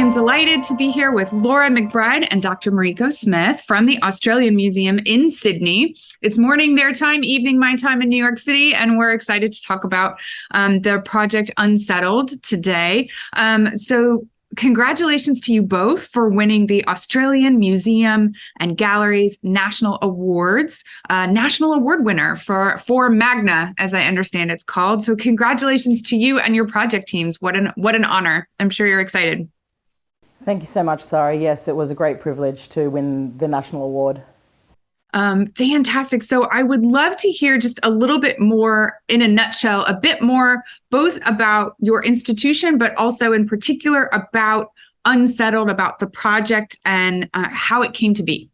am delighted to be here with Laura McBride and Dr. Mariko Smith from the Australian Museum in Sydney. It's morning their time, evening my time in New York City, and we're excited to talk about the project Unsettled today. So congratulations to you both for winning the Australian Museum and Galleries National Awards, National Award winner for Magna, as I understand it's called. So congratulations to you and your project teams. What an honor. I'm sure you're excited. Thank you so much, Sarah. Yes, it was a great privilege to win the national award. Fantastic. So I would love to hear just a little bit more, in a nutshell, a bit more both about your institution, but also in particular about Unsettled, about the project and how it came to be.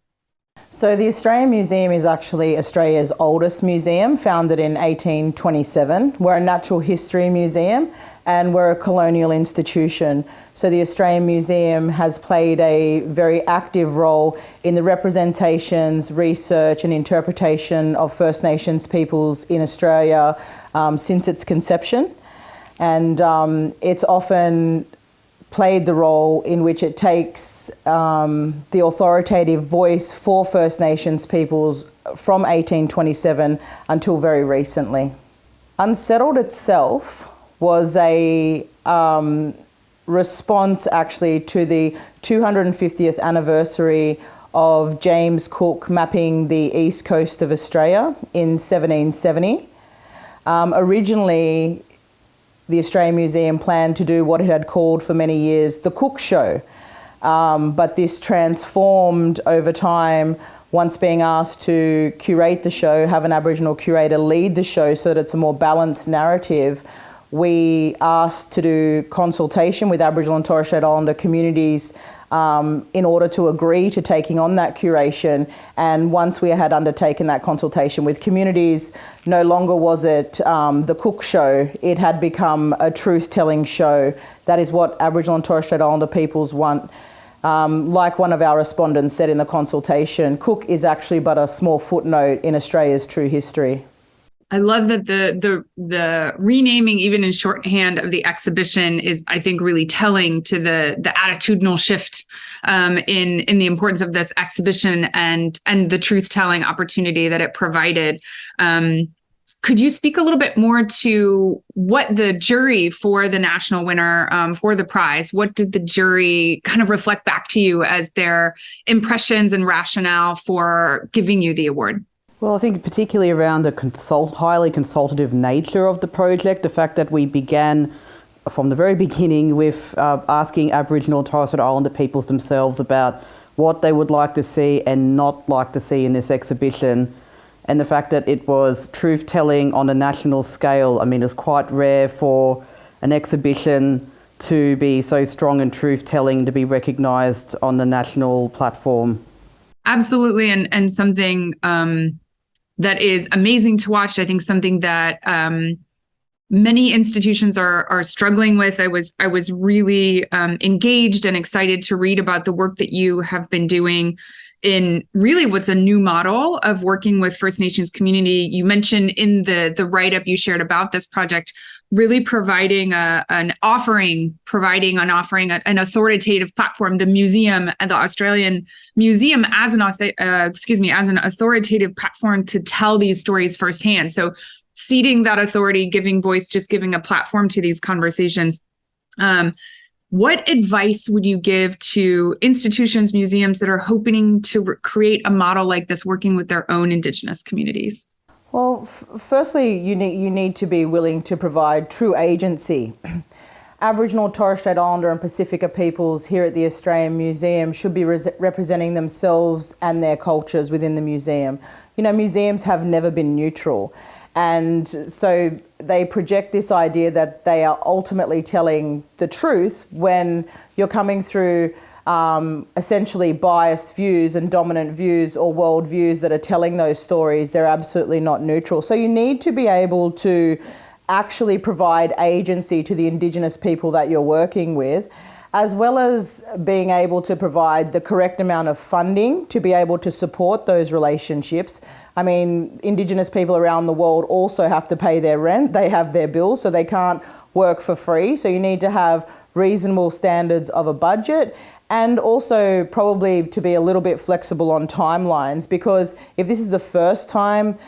So the Australian Museum is actually Australia's oldest museum, founded in 1827. We're a natural history museum and we're a colonial institution. So the Australian Museum has played a very active role in the representations, research and interpretation of First Nations peoples in Australia since its conception. And it's often played the role in which it takes the authoritative voice for First Nations peoples from 1827 until very recently. Unsettled itself was a response actually to the 250th anniversary of James Cook mapping the east coast of Australia in 1770. Originally, the Australian Museum planned to do what it had called for many years the Cook Show, but this transformed over time. Once being asked to curate the show, have an Aboriginal curator lead the show so that it's a more balanced narrative, we asked to do consultation with Aboriginal and Torres Strait Islander communities in order to agree to taking on that curation. And once we had undertaken that consultation with communities, no longer was it the Cook Show, it had become a truth-telling show. That is what Aboriginal and Torres Strait Islander peoples want. Like one of our respondents said in the consultation, Cook is actually but a small footnote in Australia's true history. I love that the renaming, even in shorthand, of the exhibition is, I think, really telling to the attitudinal shift in the importance of this exhibition and the truth-telling opportunity that it provided. Could you speak a little bit more to what the jury for the national winner for the prize, what did the jury kind of reflect back to you as their impressions and rationale for giving you the award? Well, I think particularly around the highly consultative nature of the project, the fact that we began from the very beginning with asking Aboriginal and Torres Strait Islander peoples themselves about what they would like to see and not like to see in this exhibition. And the fact that it was truth-telling on a national scale. I mean, it's quite rare for an exhibition to be so strong and truth-telling to be recognised on the national platform. Absolutely, and something that is amazing to watch. I think something that many institutions are struggling with. I was really engaged and excited to read about the work that you have been doing in really what's a new model of working with First Nations community. You mentioned in the write-up you shared about this project, really providing an authoritative platform, the museum and the Australian Museum as an authoritative platform to tell these stories firsthand. So ceding that authority, giving voice, just giving a platform to these conversations. What advice would you give to institutions, museums that are hoping to create a model like this, working with their own Indigenous communities? Well, firstly, you need to be willing to provide true agency. Aboriginal, Torres Strait Islander and Pacifica peoples here at the Australian Museum should be representing themselves and their cultures within the museum. You know, museums have never been neutral. And so they project this idea that they are ultimately telling the truth when you're coming through essentially biased views and dominant views or world views that are telling those stories. They're absolutely not neutral. So you need to be able to actually provide agency to the Indigenous people that you're working with, as well as being able to provide the correct amount of funding to be able to support those relationships. I mean, Indigenous people around the world also have to pay their rent. They have their bills, so they can't work for free. So you need to have reasonable standards of a budget, and also probably to be a little bit flexible on timelines, because if this is the first time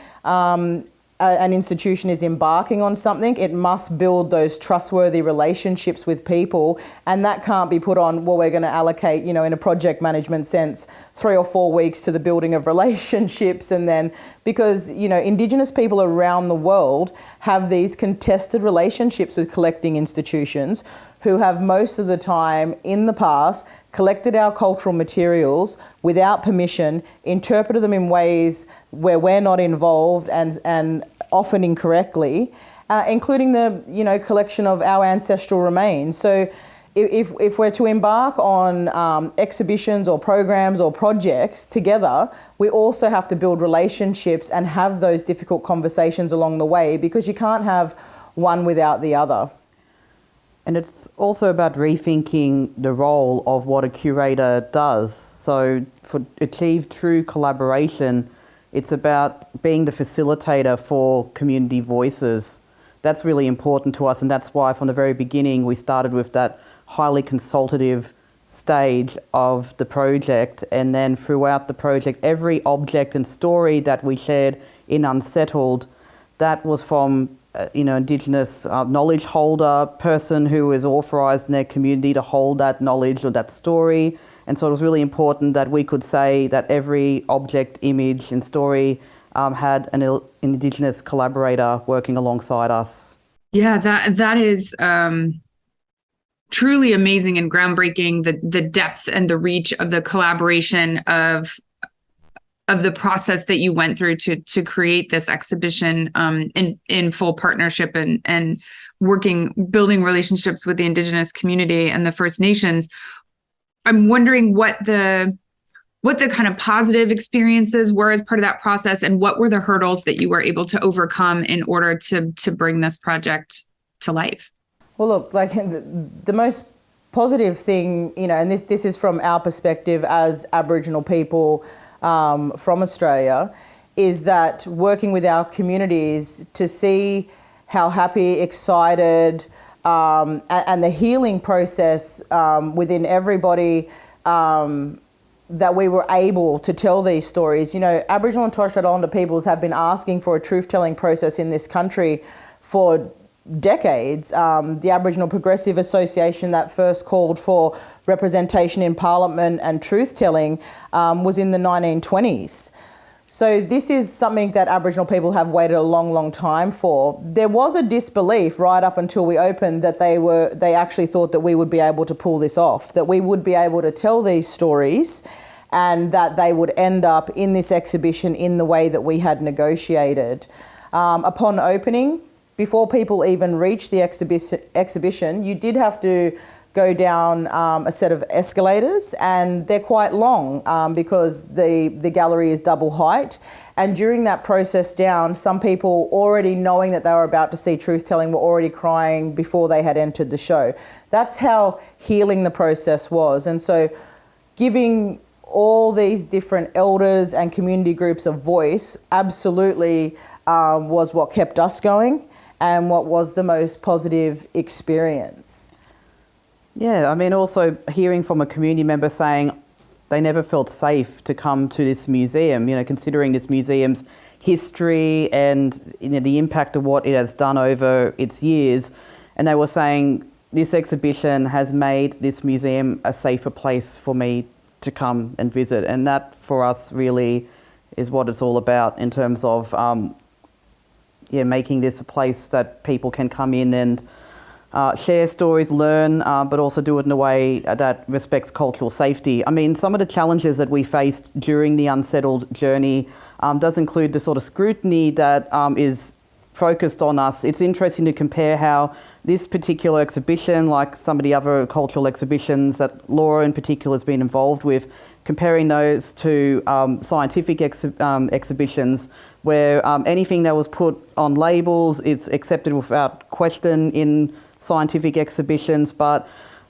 an institution is embarking on something, it must build those trustworthy relationships with people, and that can't be put on, well, we're going to allocate, in a project management sense, 3 or 4 weeks to the building of relationships. And then, because, Indigenous people around the world have these contested relationships with collecting institutions who have most of the time in the past collected our cultural materials without permission, interpreted them in ways where we're not involved and often incorrectly, including the collection of our ancestral remains. So if we're to embark on exhibitions or programs or projects together, we also have to build relationships and have those difficult conversations along the way, because you can't have one without the other. And it's also about rethinking the role of what a curator does. So to achieve true collaboration, it's about being the facilitator for community voices. That's really important to us, and that's why from the very beginning we started with that highly consultative stage of the project, and then throughout the project, every object and story that we shared in Unsettled, that was from Indigenous knowledge holder, person who is authorised in their community to hold that knowledge or that story. And so it was really important that we could say that every object, image and story had an Indigenous collaborator working alongside us. Yeah, that is truly amazing and groundbreaking, the depth and the reach of the collaboration of the process that you went through to create this exhibition in full partnership and building relationships with the Indigenous community and the First Nations. I'm wondering what the kind of positive experiences were as part of that process, and what were the hurdles that you were able to overcome in order to bring this project to life? Well, look, like the most positive thing, and this is from our perspective as Aboriginal people from Australia, is that working with our communities to see how happy, excited, and the healing process within everybody that we were able to tell these stories. Aboriginal and Torres Strait Islander peoples have been asking for a truth-telling process in this country for decades. The Aboriginal Progressive Association that first called for representation in Parliament and truth-telling was in the 1920s. So this is something that Aboriginal people have waited a long, long time for. There was a disbelief right up until we opened that they actually thought that we would be able to pull this off, that we would be able to tell these stories, and that they would end up in this exhibition in the way that we had negotiated. Upon opening, before people even reached the exhibition, you did have to go down a set of escalators, and they're quite long because the gallery is double height. And during that process down, some people, already knowing that they were about to see truth-telling, were already crying before they had entered the show. That's how healing the process was. And so giving all these different elders and community groups a voice absolutely was what kept us going and what was the most positive experience. Yeah, I mean, also hearing from a community member saying they never felt safe to come to this museum, considering this museum's history and the impact of what it has done over its years. And they were saying, this exhibition has made this museum a safer place for me to come and visit. And that, for us, really is what it's all about in terms of making this a place that people can come in and share stories, learn, but also do it in a way that respects cultural safety. I mean, some of the challenges that we faced during the Unsettled journey does include the sort of scrutiny that is focused on us. It's interesting to compare how this particular exhibition, like some of the other cultural exhibitions that Laura in particular has been involved with, comparing those to scientific exhibitions where anything that was put on labels is accepted without question in scientific exhibitions, but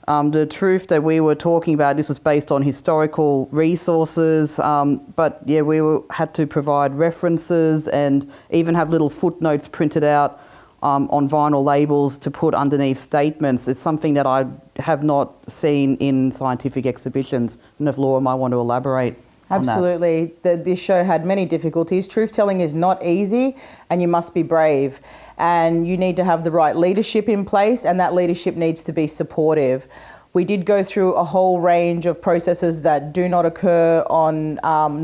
the truth that we were talking about, this was based on historical resources, but yeah, had to provide references and even have little footnotes printed out on vinyl labels to put underneath statements. It's something that I have not seen in scientific exhibitions. And if Laura might want to elaborate on that. Absolutely. This show had many difficulties. Truth telling is not easy, and you must be brave. And you need to have the right leadership in place, and that leadership needs to be supportive. We did go through a whole range of processes that do not occur on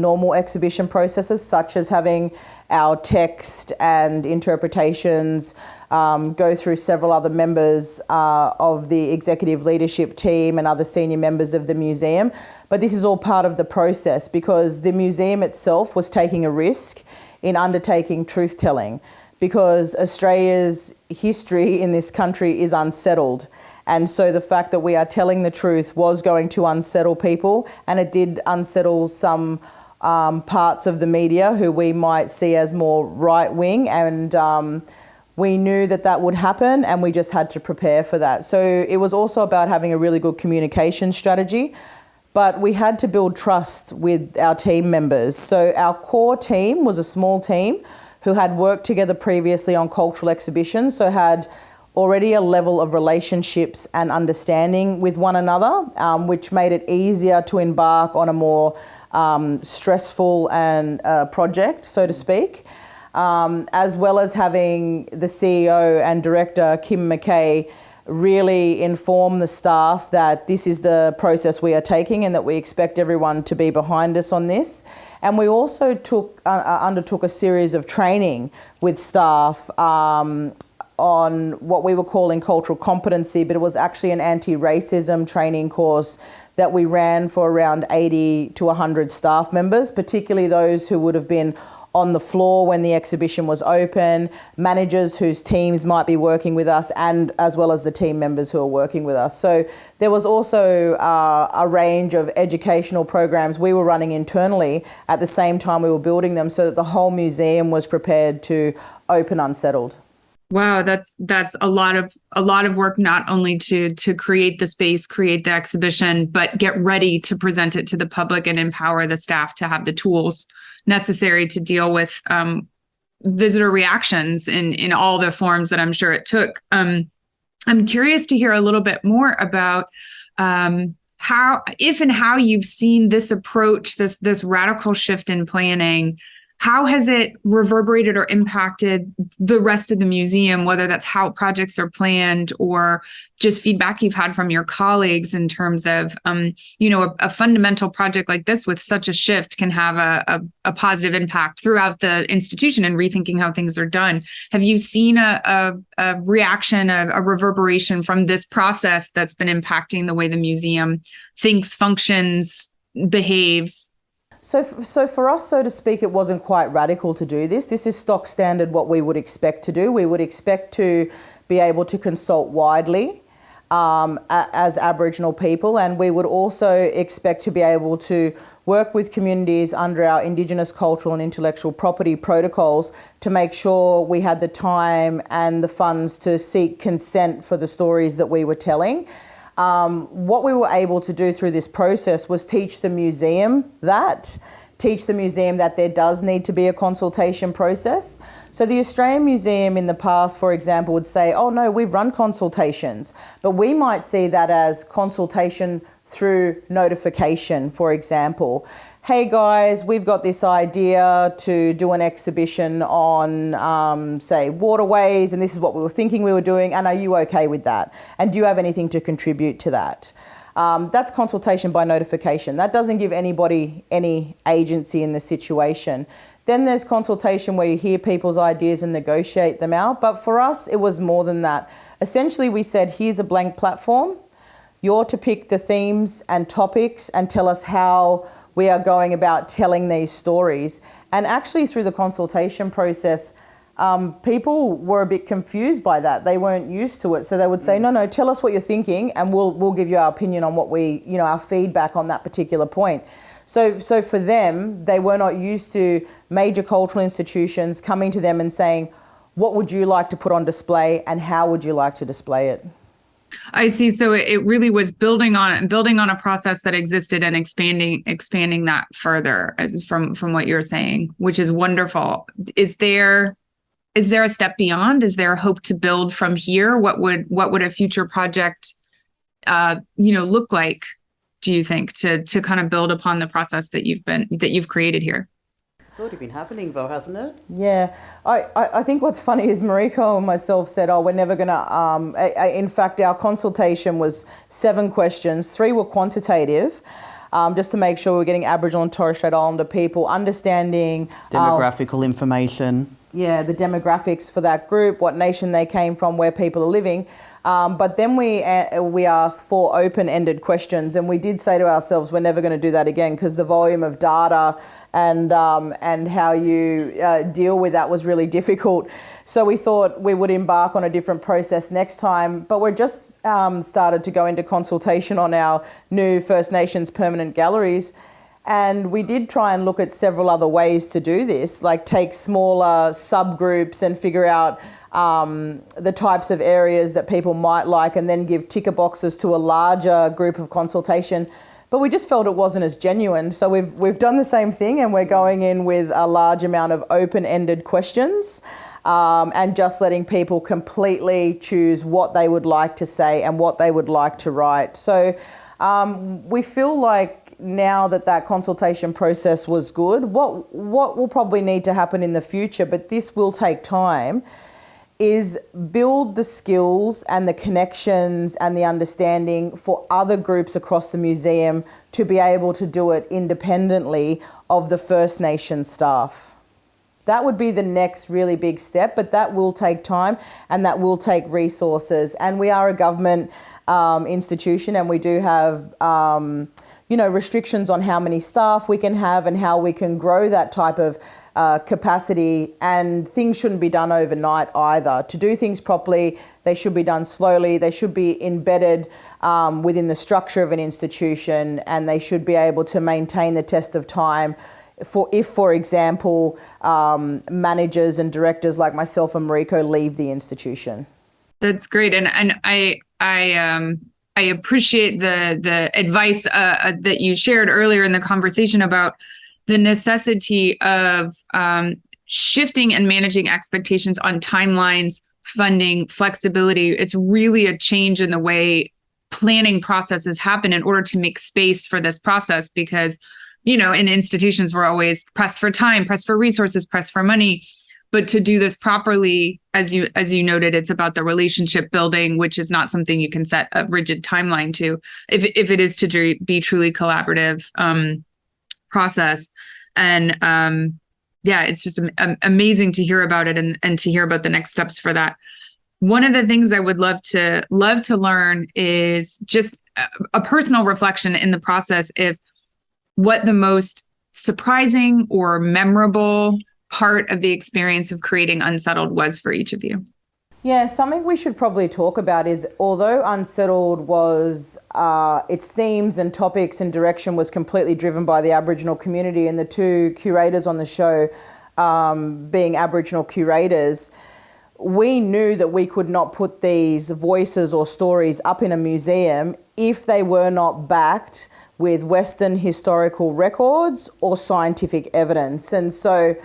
normal exhibition processes, such as having our text and interpretations go through several other members of the executive leadership team and other senior members of the museum. But this is all part of the process because the museum itself was taking a risk in undertaking truth-telling because Australia's history in this country is unsettled. And so the fact that we are telling the truth was going to unsettle people, and it did unsettle some parts of the media who we might see as more right-wing, and we knew that that would happen, and we just had to prepare for that. So it was also about having a really good communication strategy, but we had to build trust with our team members. So our core team was a small team who had worked together previously on cultural exhibitions, so had already a level of relationships and understanding with one another, which made it easier to embark on a more stressful and project, so to speak, as well as having the CEO and director, Kim McKay, really inform the staff that this is the process we are taking and that we expect everyone to be behind us on this. And we also undertook a series of training with staff on what we were calling cultural competency, but it was actually an anti-racism training course that we ran for around 80 to 100 staff members, particularly those who would have been on the floor when the exhibition was open, managers whose teams might be working with us, and as well as the team members who are working with us. So there was also a range of educational programs we were running internally at the same time we were building them so that the whole museum was prepared to open unsettled. Wow, that's a lot of work, not only to create the space, create the exhibition, but get ready to present it to the public and empower the staff to have the tools necessary to deal with visitor reactions in all the forms that I'm sure it took. I'm curious to hear a little bit more about how you've seen this approach, this radical shift in planning. How has it reverberated or impacted the rest of the museum, whether that's how projects are planned or just feedback you've had from your colleagues in terms of, a fundamental project like this with such a shift can have a positive impact throughout the institution and rethinking how things are done. Have you seen a reaction, a reverberation from this process that's been impacting the way the museum thinks, functions, behaves? So for us, so to speak, it wasn't quite radical to do this. This is stock standard what we would expect to do. We would expect to be able to consult widely as Aboriginal people, and we would also expect to be able to work with communities under our Indigenous cultural and intellectual property protocols to make sure we had the time and the funds to seek consent for the stories that we were telling. What we were able to do through this process was teach the museum that there does need to be a consultation process. So the Australian Museum in the past, for example, would say, oh no, we've run consultations, but we might see that as consultation through notification, for example. Hey guys, we've got this idea to do an exhibition on, say, waterways, and this is what we were thinking we were doing, and are you okay with that? And do you have anything to contribute to that? That's consultation by notification. That doesn't give anybody any agency in the situation. Then there's consultation where you hear people's ideas and negotiate them out. But for us, it was more than that. Essentially, we said, here's a blank platform. You're to pick the themes and topics and tell us how we are going about telling these stories. And actually through the consultation process, people were a bit confused by that. They weren't used to it. So they would say, no, tell us what you're thinking and we'll give you our opinion on what our feedback on that particular point. So for them, they were not used to major cultural institutions coming to them and saying, what would you like to put on display and how would you like to display it? I see. So it really was building on a process that existed and expanding that further from what you're saying, which is wonderful. Is there is there a step beyond? Is there a hope to build from here? What would a future project, look like, do you think, to kind of build upon the process that you've created here? It's already been happening though, hasn't it? Yeah, I think what's funny is Mariko and myself said, oh, we're never going to, in fact, our consultation was 7 questions, 3 were quantitative, just to make sure we're getting Aboriginal and Torres Strait Islander people understanding Demographical information. Yeah, the demographics for that group, what nation they came from, where people are living. But then we asked 4 open-ended questions, and we did say to ourselves, we're never going to do that again, because the volume of data and how you deal with that was really difficult. So we thought we would embark on a different process next time. But we're just started to go into consultation on our new First Nations permanent galleries. And we did try and look at several other ways to do this, like take smaller subgroups and figure out the types of areas that people might like, and then give ticker boxes to a larger group of consultation. But we just felt it wasn't as genuine. So we've done the same thing, and we're going in with a large amount of open-ended questions and just letting people completely choose what they would like to say and what they would like to write. So we feel like now that consultation process was good, what will probably need to happen in the future, but this will take time, is build the skills and the connections and the understanding for other groups across the museum to be able to do it independently of the First Nation staff. That would be the next really big step, but that will take time and that will take resources. And we are a government institution, and we do have restrictions on how many staff we can have and how we can grow that type of capacity, and things shouldn't be done overnight either. To do things properly, they should be done slowly, they should be embedded within the structure of an institution, and they should be able to maintain the test of time for example, managers and directors like myself and Mariko leave the institution. That's great. And I appreciate the advice that you shared earlier in the conversation about the necessity of shifting and managing expectations on timelines, funding, flexibility. It's really a change in the way planning processes happen in order to make space for this process, because, in institutions, we're always pressed for time, pressed for resources, pressed for money. But to do this properly, as you noted, it's about the relationship building, which is not something you can set a rigid timeline to, if it is to be truly collaborative process. And it's just amazing to hear about it and to hear about the next steps for that. One of the things I would love to learn is just a personal reflection in the process, if what the most surprising or memorable part of the experience of creating Unsettled was for each of you. Yeah, something we should probably talk about is, although Unsettled was, its themes and topics and direction was completely driven by the Aboriginal community, and the 2 curators on the show being Aboriginal curators, we knew that we could not put these voices or stories up in a museum if they were not backed with Western historical records or scientific evidence. And so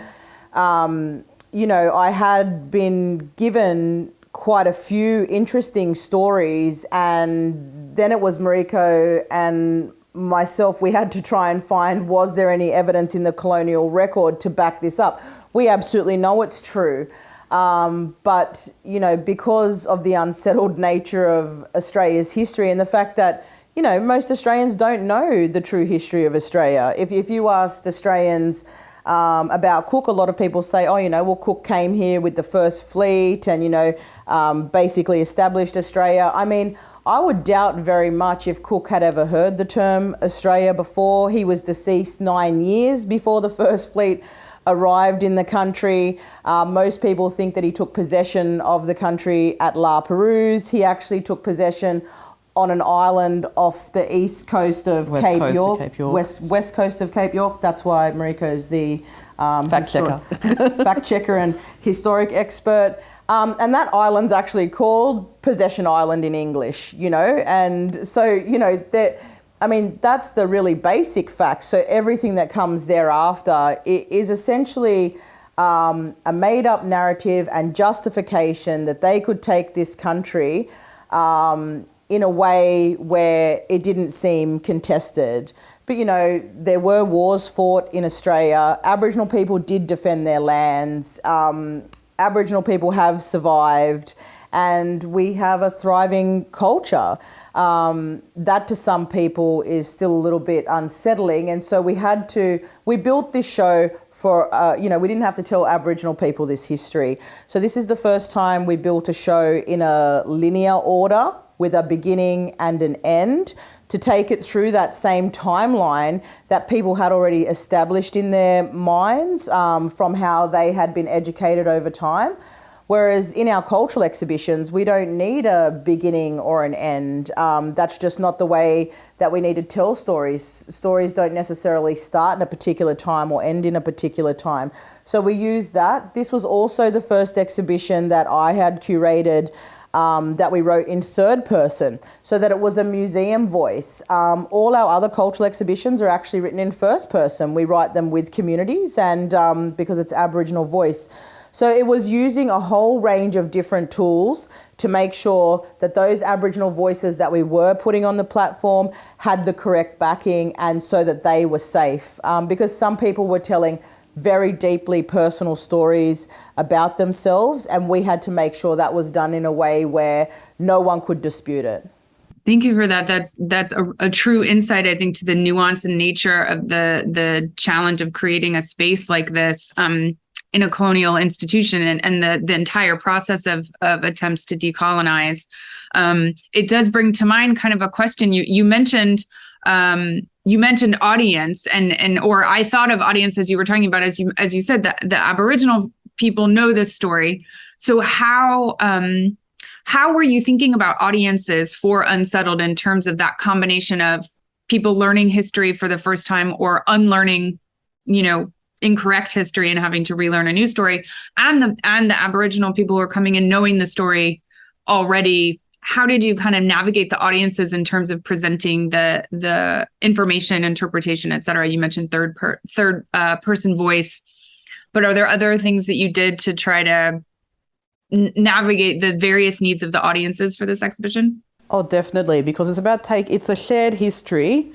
I had been given quite a few interesting stories, and then it was Mariko and myself, we had to try and find, was there any evidence in the colonial record to back this up? We absolutely know it's true. But, because of the unsettled nature of Australia's history and the fact that, most Australians don't know the true history of Australia. If you asked Australians about Cook, a lot of people say, Cook came here with the first fleet and, basically established Australia. I mean, I would doubt very much if Cook had ever heard the term Australia before. He was deceased 9 years before the first fleet arrived in the country. Most people think that he took possession of the country at La Perouse. He actually took possession on an island off the east coast of Cape York. West coast of Cape York. That's why Mariko is the fact checker and historic expert. And that island's actually called Possession Island in English, and so, that's the really basic fact. So everything that comes thereafter is essentially a made-up narrative and justification that they could take this country in a way where it didn't seem contested. But, you know, there were wars fought in Australia. Aboriginal people did defend their lands. Aboriginal people have survived, and we have a thriving culture. That to some people is still a little bit unsettling. And so we built this show for, we didn't have to tell Aboriginal people this history. So this is the first time we built a show in a linear order with a beginning and an end to take it through that same timeline that people had already established in their minds from how they had been educated over time. Whereas in our cultural exhibitions, we don't need a beginning or an end. That's just not the way that we need to tell stories. Stories don't necessarily start in a particular time or end in a particular time. So we used that. This was also the first exhibition that I had curated that we wrote in third person, so that it was a museum voice. All our other cultural exhibitions are actually written in first person. We write them with communities and because it's Aboriginal voice. So it was using a whole range of different tools to make sure that those Aboriginal voices that we were putting on the platform had the correct backing, and so that they were safe. Because some people were telling very deeply personal stories about themselves, and we had to make sure that was done in a way where no one could dispute it. Thank you for that. That's a true insight, I think, to the nuance and nature of the challenge of creating a space like this in a colonial institution, and the entire process of attempts to decolonize. It does bring to mind kind of a question you mentioned. You mentioned audience, or I thought of audience as you were talking about, as you said, that the Aboriginal people know this story. So how were you thinking about audiences for Unsettled in terms of that combination of people learning history for the first time or unlearning, incorrect history and having to relearn a new story, and the Aboriginal people who are coming in knowing the story already? How did you kind of navigate the audiences in terms of presenting the information, interpretation, et cetera? You mentioned third person voice, but are there other things that you did to try to navigate the various needs of the audiences for this exhibition? Oh, definitely, because it's a shared history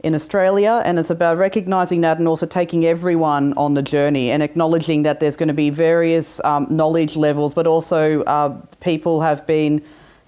in Australia, and it's about recognising that and also taking everyone on the journey and acknowledging that there's going to be various knowledge levels, but also people have been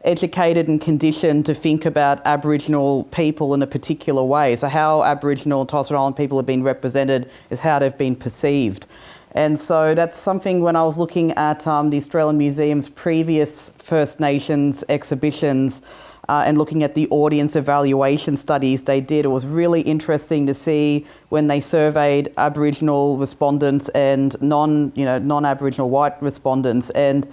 educated and conditioned to think about Aboriginal people in a particular way. So how Aboriginal and Torres Strait Island people have been represented is how they've been perceived. And so that's something, when I was looking at the Australian Museum's previous First Nations exhibitions and looking at the audience evaluation studies they did, it was really interesting to see when they surveyed Aboriginal respondents and non-Aboriginal white respondents. And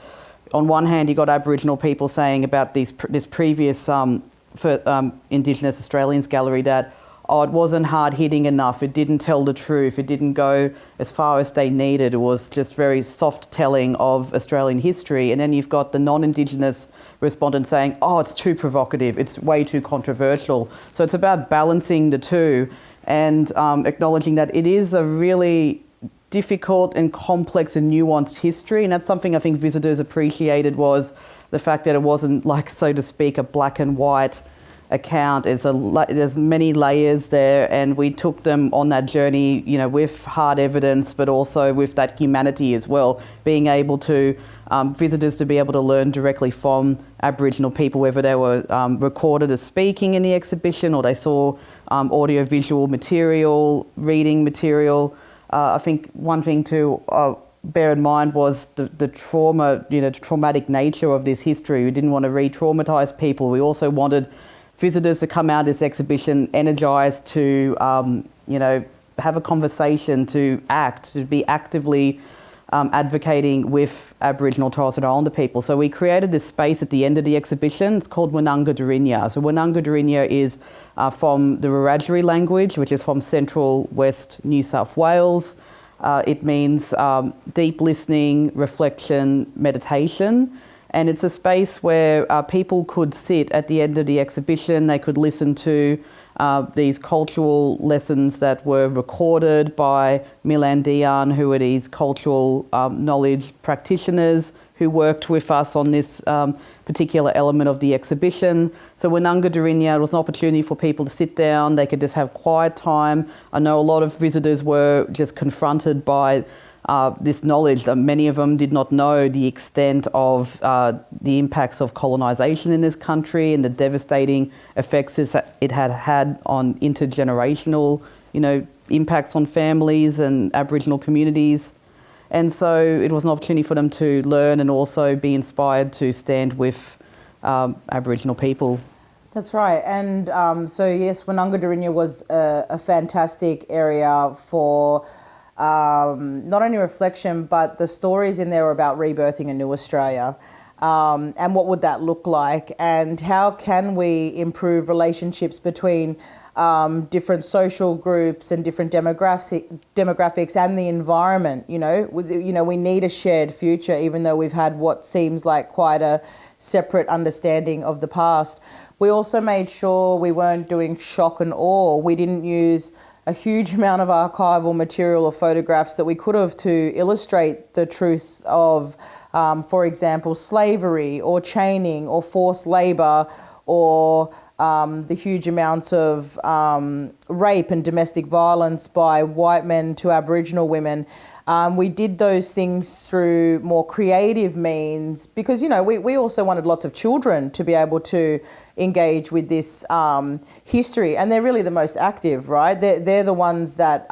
on one hand, you got Aboriginal people saying about this previous Indigenous Australians gallery that, it wasn't hard-hitting enough, it didn't tell the truth, it didn't go as far as they needed, it was just very soft telling of Australian history. And then you've got the non-Indigenous respondents saying, it's too provocative, it's way too controversial. So it's about balancing the two and acknowledging that it is a really difficult and complex and nuanced history, and that's something I think visitors appreciated, was the fact that it wasn't, like, so to speak, a black and white account. There's many layers there, and we took them on that journey, with hard evidence, but also with that humanity as well, being able to visitors to be able to learn directly from Aboriginal people, whether they were recorded as speaking in the exhibition or they saw audio-visual material, reading material. I think one thing to bear in mind was the trauma, the traumatic nature of this history. We didn't want to re-traumatise people. We also wanted visitors to come out of this exhibition energised to, have a conversation, to act, to be actively advocating with Aboriginal Torres Strait Islander people. So we created this space at the end of the exhibition. It's called Wananga Darinya. So Wananga Darinya is from the Wiradjuri language, which is from central west New South Wales. It means deep listening, reflection, meditation. And it's a space where people could sit at the end of the exhibition. They could listen to these cultural lessons that were recorded by Milan Dian, who are these cultural knowledge practitioners who worked with us on this particular element of the exhibition. So Wananga Darinya, it was an opportunity for people to sit down, they could just have quiet time. I know a lot of visitors were just confronted by this knowledge that many of them did not know the extent of the impacts of colonisation in this country and the devastating effects it had had on intergenerational, impacts on families and Aboriginal communities. And so it was an opportunity for them to learn and also be inspired to stand with Aboriginal people. That's right. And so yes, Wananga Darinya was a fantastic area for not only reflection, but the stories in there were about rebirthing a new Australia. And what would that look like? And how can we improve relationships between different social groups and different demographics and the environment? We need a shared future, even though we've had what seems like quite a separate understanding of the past. We also made sure we weren't doing shock and awe. We didn't use a huge amount of archival material or photographs that we could have to illustrate the truth of, for example, slavery or chaining or forced labour or the huge amounts of rape and domestic violence by white men to Aboriginal women. We did those things through more creative means because, we also wanted lots of children to be able to engage with this history. And they're really the most active, right? They're the ones that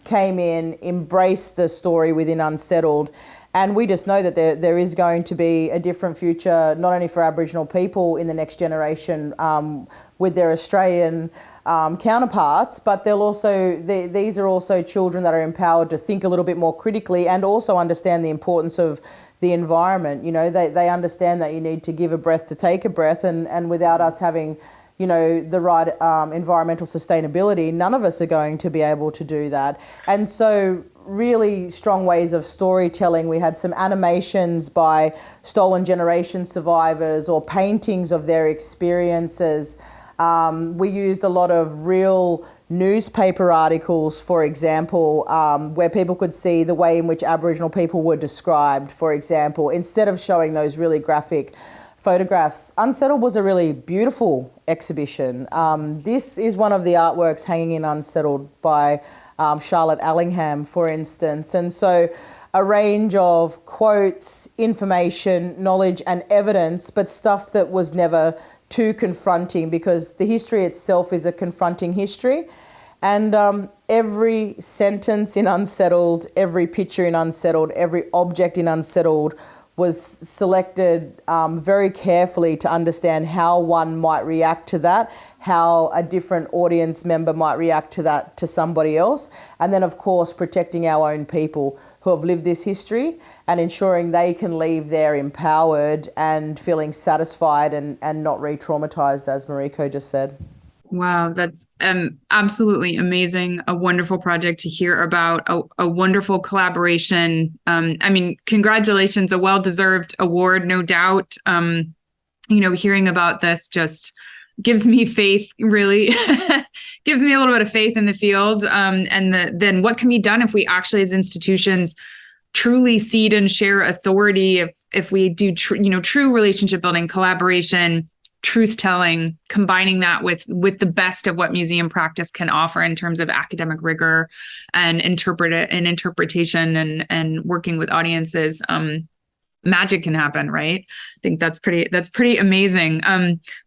came in, embraced the story within Unsettled. And we just know that there is going to be a different future, not only for Aboriginal people in the next generation with their Australian counterparts, but these are also children that are empowered to think a little bit more critically and also understand the importance of the environment. They understand that you need to give a breath to take a breath, and without us having, the right environmental sustainability, none of us are going to be able to do that. And so really strong ways of storytelling. We had some animations by Stolen Generation survivors or paintings of their experiences. We used a lot of real newspaper articles, for example, where people could see the way in which Aboriginal people were described, for example, instead of showing those really graphic photographs. Unsettled was a really beautiful exhibition. This is one of the artworks hanging in Unsettled by Charlotte Allingham, for instance. And so a range of quotes, information, knowledge and evidence, but stuff that was never too confronting because the history itself is a confronting history. And every sentence in Unsettled, every picture in Unsettled, every object in Unsettled was selected very carefully to understand how one might react to that, how a different audience member might react to that to somebody else. And then, of course, protecting our own people who have lived this history and ensuring they can leave there empowered and feeling satisfied and not re-traumatized, as Mariko just said. Wow, that's absolutely amazing. A wonderful project to hear about, a wonderful collaboration. Congratulations, a well-deserved award, no doubt. Hearing about this just gives me faith, really gives me a little bit of faith in the field. Then what can be done if we actually as institutions truly seed and share authority, if we do true relationship building, collaboration, truth telling, combining that with the best of what museum practice can offer in terms of academic rigor and interpretation and working with audiences, magic can happen, right? I think that's pretty amazing.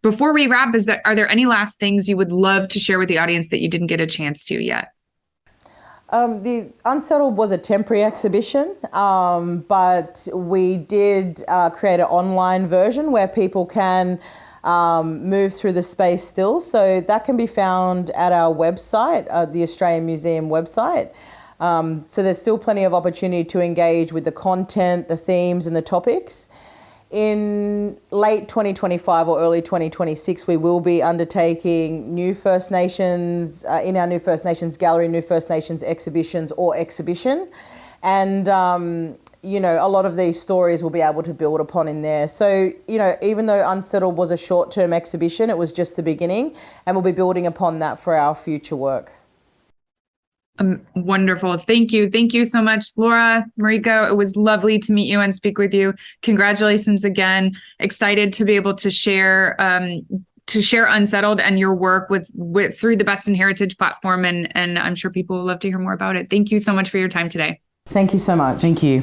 Before we wrap, are there any last things you would love to share with the audience that you didn't get a chance to yet? The Unsettled was a temporary exhibition, but we did create an online version where people can move through the space still. So that can be found at our website, the Australian Museum website. So there's still plenty of opportunity to engage with the content, the themes and the topics. In late 2025 or early 2026, we will be undertaking new First Nations, in our new First Nations gallery, new First Nations exhibitions or exhibition. And a lot of these stories we'll be able to build upon in there. So, even though Unsettled was a short-term exhibition, it was just the beginning, and we'll be building upon that for our future work. Wonderful. Thank you. Thank you so much, Laura, Mariko. It was lovely to meet you and speak with you. Congratulations again. Excited to be able to share Unsettled and your work with through the Best in Heritage platform. And I'm sure people will love to hear more about it. Thank you so much for your time today. Thank you so much. Thank you.